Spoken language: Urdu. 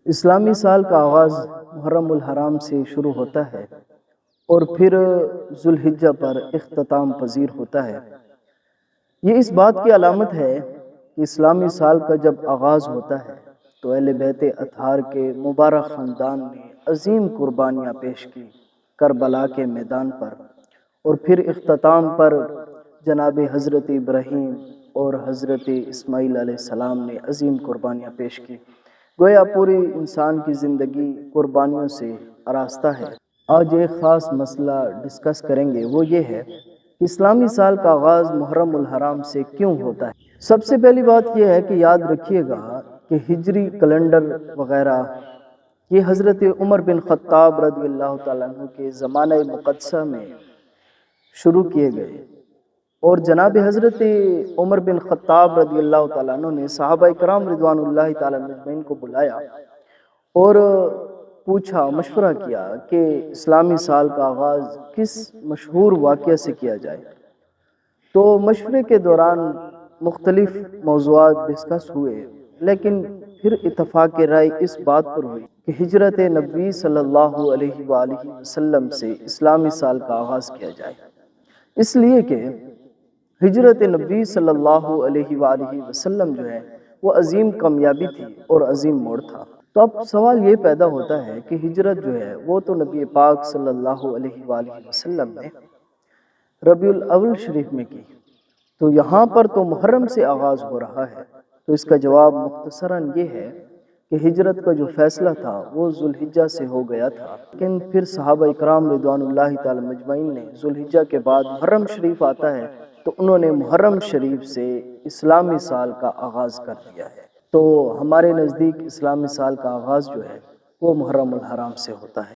اسلامی سال کا آغاز محرم الحرام سے شروع ہوتا ہے اور پھر ذوالحجہ پر اختتام پذیر ہوتا ہے۔ یہ اس بات کی علامت ہے کہ اسلامی سال کا جب آغاز ہوتا ہے تو اہل بیت اطہار کے مبارک خاندان نے عظیم قربانیاں پیش کی کربلا کے میدان پر، اور پھر اختتام پر جناب حضرت ابراہیم اور حضرت اسماعیل علیہ السلام نے عظیم قربانیاں پیش کی۔ گویا پوری انسان کی زندگی قربانیوں سے آراستہ ہے۔ آج ایک خاص مسئلہ ڈسکس کریں گے، وہ یہ ہے کہ اسلامی سال کا آغاز محرم الحرام سے کیوں ہوتا ہے۔ سب سے پہلی بات یہ ہے کہ یاد رکھیے گا کہ ہجری کیلنڈر وغیرہ یہ حضرت عمر بن خطاب رضی اللہ تعالیٰ عنہ کے زمانہ مقدسہ میں شروع کیے گئے، اور جناب حضرت عمر بن خطاب رضی اللہ تعالیٰ عنہ نے صحابہ کرام رضوان اللہ تعالیٰ مجمعین کو بلایا اور پوچھا، مشورہ کیا کہ اسلامی سال کا آغاز کس مشہور واقعہ سے کیا جائے۔ تو مشورے کے دوران مختلف موضوعات ڈسکس ہوئے، لیکن پھر اتفاق رائے اس بات پر ہوئی کہ ہجرت نبوی صلی اللہ علیہ وآلہ وسلم سے اسلامی سال کا آغاز کیا جائے، اس لیے کہ ہجرت نبوی صلی اللہ علیہ وآلہ وسلم جو ہے وہ عظیم کامیابی تھی اور عظیم موڑ تھا۔ تو اب سوال یہ پیدا ہوتا ہے کہ ہجرت جو ہے وہ تو نبی پاک صلی اللہ علیہ وآلہ وسلم نے ربیع الاول شریف میں کی، تو یہاں پر تو محرم سے آغاز ہو رہا ہے۔ تو اس کا جواب مختصراً یہ ہے کہ ہجرت کا جو فیصلہ تھا وہ ذوالحجہ سے ہو گیا تھا، لیکن پھر صحابہ اکرام رضوان اللہ تعالی مجمعین نے ذوالحجہ کے بعد محرم شریف آتا ہے تو انہوں نے محرم شریف سے اسلامی سال کا آغاز کر دیا ہے۔ تو ہمارے نزدیک اسلامی سال کا آغاز جو ہے وہ محرم الحرام سے ہوتا ہے۔